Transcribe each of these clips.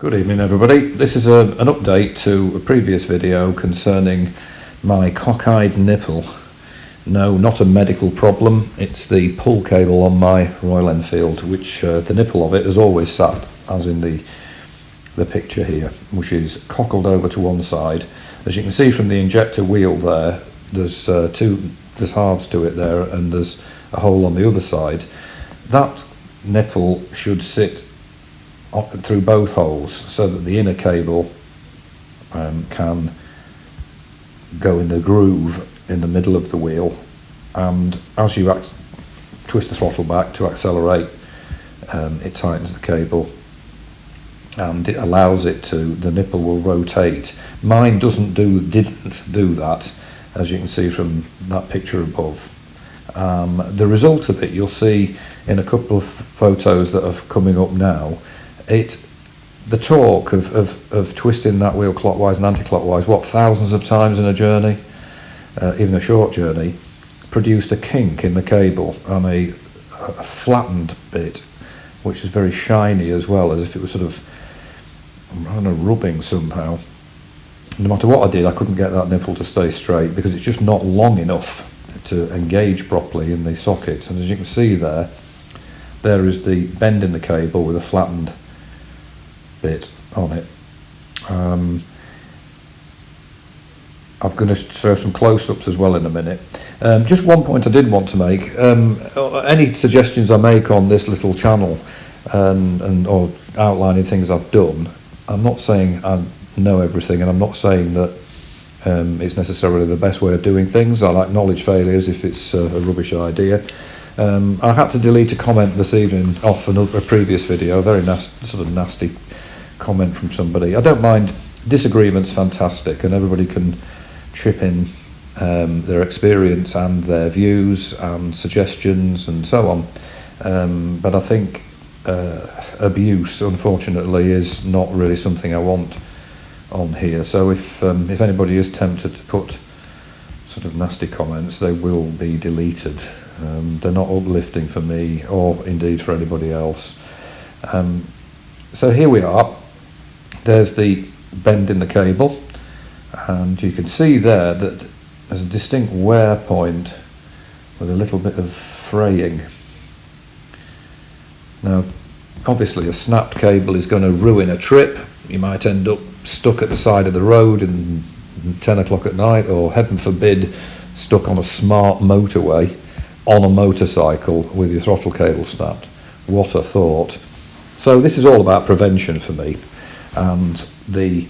Good evening everybody. This is an update to a previous video concerning my cockeyed nipple. No, not a medical problem, it's the pull cable on my Royal Enfield, which the nipple of it has always sat, as in the picture here, which is cockled over to one side. As you can see from the injector wheel there, there's halves to it there, and there's a hole on the other side. That nipple should sit through both holes so that the inner cable can go in the groove in the middle of the wheel, and as you twist the throttle back to accelerate, it tightens the cable and it allows it to, the nipple will rotate. Mine didn't do that, as you can see from that picture above. The result of it you'll see in a couple of photos that are coming up now. The torque of twisting that wheel clockwise and anti-clockwise, thousands of times in a journey, even a short journey, produced a kink in the cable and a flattened bit, which is very shiny as well, as if it was sort of, I don't know, rubbing somehow. No matter what I did, I couldn't get that nipple to stay straight because it's just not long enough to engage properly in the socket. And as you can see there is the bend in the cable with a flattened bit on it. I'm going to show some close-ups as well in a minute. Just one point I did want to make. Any suggestions I make on this little channel or outlining things I've done, I'm not saying I know everything, and I'm not saying that it's necessarily the best way of doing things. I'll acknowledge failures if it's a rubbish idea. I had to delete a comment this evening off a previous video, a very nasty comment from somebody. I don't mind, disagreement's fantastic, and everybody can chip in their experience and their views and suggestions and so on. But I think abuse, unfortunately, is not really something I want on here. So if anybody is tempted to put sort of nasty comments, they will be deleted. They're not uplifting for me or indeed for anybody else. So here we are. There's the bend in the cable, and you can see there that there's a distinct wear point with a little bit of fraying. Now, obviously a snapped cable is going to ruin a trip. You might end up stuck at the side of the road in 10 o'clock at night, or heaven forbid stuck on a smart motorway on a motorcycle with your throttle cable snapped. What a thought. So this is all about prevention for me, and the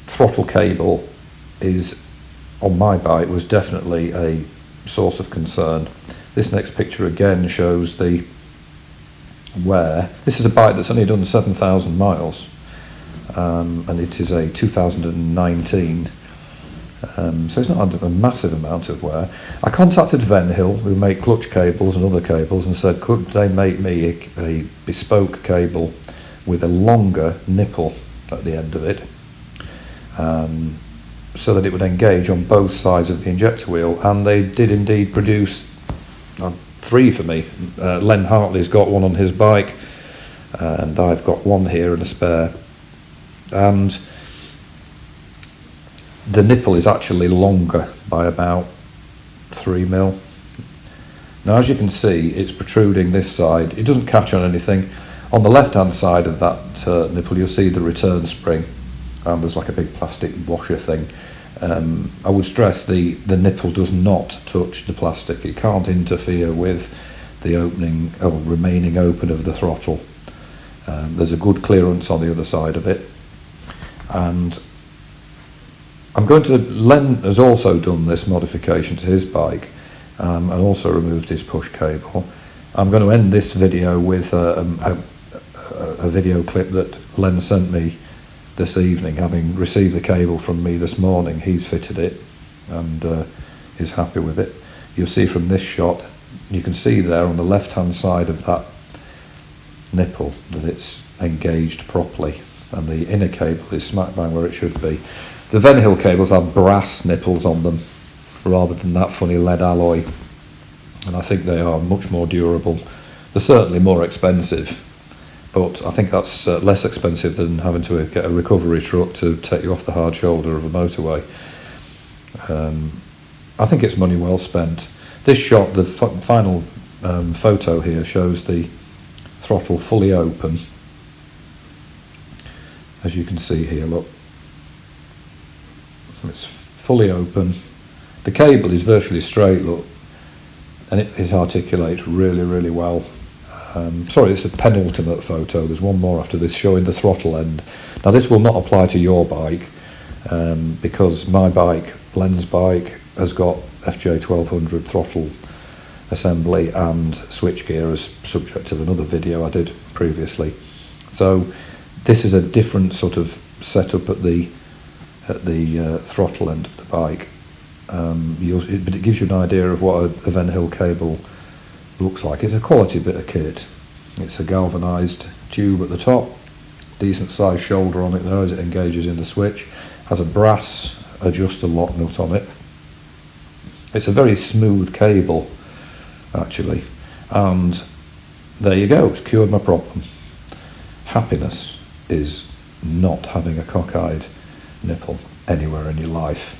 throttle cable is, on my bike, was definitely a source of concern. This next picture again shows the wear. This is a bike that's only done 7,000 miles, and it is a 2019, so it's not a massive amount of wear. I contacted Venhill, who make clutch cables and other cables, and said could they make me a bespoke cable with a longer nipple at the end of it, so that it would engage on both sides of the injector wheel, and they did indeed produce 3 for me. Len Hartley's got one on his bike, and I've got one here and a spare, and the nipple is actually longer by about 3 mil. Now, as you can see, it's protruding this side. It doesn't catch on anything. On the left hand side of that nipple, you'll see the return spring, and there's like a big plastic washer thing. I would stress the nipple does not touch the plastic. It can't interfere with the opening or remaining open of the throttle. There's a good clearance on the other side of it, and Len has also done this modification to his bike, and also removed his push cable. I'm going to end this video with a video clip that Len sent me this evening, having received the cable from me this morning. He's fitted it and is happy with it. You'll see from this shot, you can see there on the left hand side of that nipple that it's engaged properly, and the inner cable is smack bang where it should be. The Venhill cables have brass nipples on them rather than that funny lead alloy, and I think they are much more durable. They're certainly more expensive, but I think that's less expensive than having to get a recovery truck to take you off the hard shoulder of a motorway. I think it's money well spent. This shot, the final photo here, shows the throttle fully open. As you can see here, look, it's fully open. The cable is virtually straight, look, and it articulates really, really well. Sorry, it's a penultimate photo. There's one more after this showing the throttle end. Now this will not apply to your bike because my bike, Len's bike, has got FJ1200 throttle assembly and switchgear as subject of another video I did previously. So this is a different sort of setup at the throttle end of the bike. But it gives you an idea of what a Venhill cable looks like. It's a quality bit of kit. It's a galvanised tube at the top, decent sized shoulder on it there as it engages in the switch, has a brass adjuster lock nut on it. It's a very smooth cable actually, and there you go, it's cured my problem. Happiness is not having a cockeyed nipple anywhere in your life.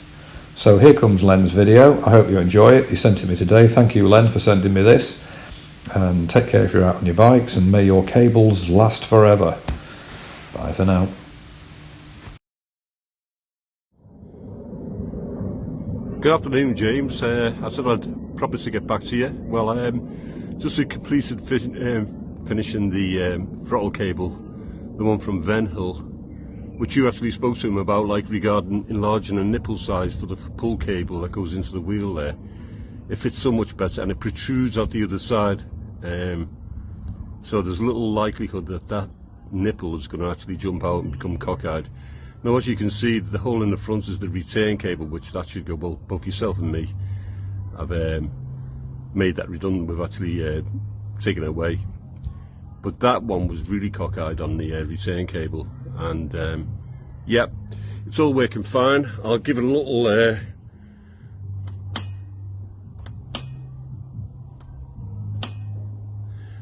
So here comes Len's video. I hope you enjoy it. He sent it me today. Thank you, Len, for sending me this. And take care if you're out on your bikes, and may your cables last forever. Bye for now. Good afternoon, James. I said I'd promise to get back to you. Well, just completed finishing the throttle cable, the one from Venhill, which you actually spoke to him about, like regarding enlarging a nipple size for the pull cable that goes into the wheel there. It fits so much better and it protrudes out the other side, so there's little likelihood that that nipple is going to actually jump out and become cockeyed. Now, as you can see, the hole in the front is the return cable, which that should go, well, both yourself and me have made that redundant. We've actually taken it away, but that one was really cockeyed on the return cable, and yeah, it's all working fine. I'll give it a little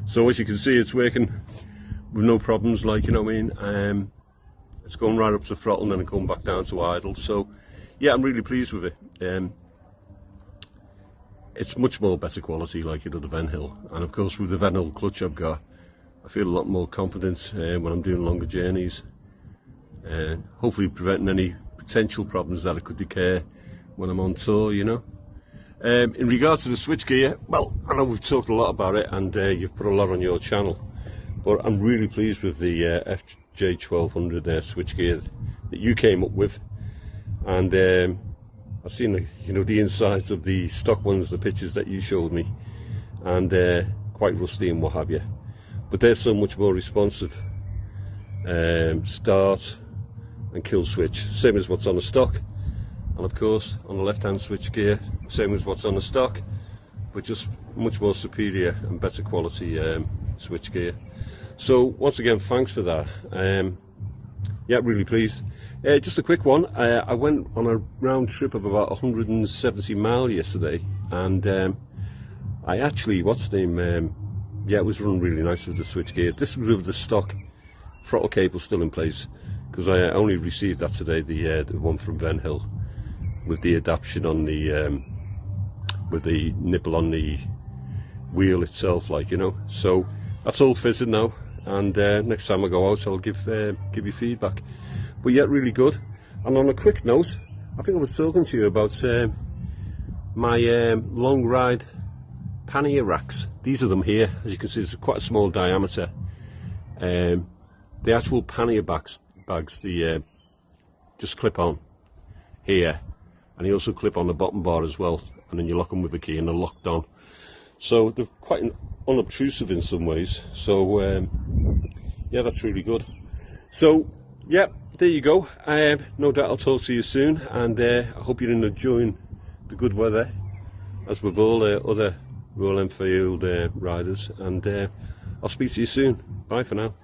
so as you can see, it's working with no problems, like, you know what I mean. It's going right up to throttle and then going back down to idle. So yeah, I'm really pleased with it. It's much more better quality, like, you know, the Venhill, and of course with the Venhill clutch I've got, I feel a lot more confident when I'm doing longer journeys, hopefully preventing any potential problems that it could occur when I'm on tour, you know. In regards to the switchgear, well, I know we've talked a lot about it, and you've put a lot on your channel, but I'm really pleased with the FJ1200 switchgear that you came up with, and I've seen the, you know, the insides of the stock ones, the pictures that you showed me, and quite rusty and what have you, but they're so much more responsive. Start and kill switch, same as what's on the stock, and of course on the left hand switch gear, same as what's on the stock, but just much more superior and better quality switch gear. So once again, thanks for that. Yeah, really pleased. Just a quick one. I went on a round trip of about 170 miles yesterday, and I actually, yeah, it was running really nice with the switch gear. This was with the stock throttle cable still in place, because I only received that today, the one from Venhill, with the adaptation on the with the nipple on the wheel itself, like, you know. So that's all fitted now, and next time I go out I'll give you feedback. But yeah, really good. And on a quick note, I think I was talking to you about my long ride pannier racks. These are them here. As you can see, it's quite a small diameter. The actual pannier bags, the just clip on here, and you also clip on the bottom bar as well, and then you lock them with a key and they're locked on. So they're quite unobtrusive in some ways. So yeah, that's really good. So yeah, there you go. No doubt I'll talk to you soon, and I hope you're enjoying the good weather, as with all other Royal Enfield riders, and I'll speak to you soon. Bye for now.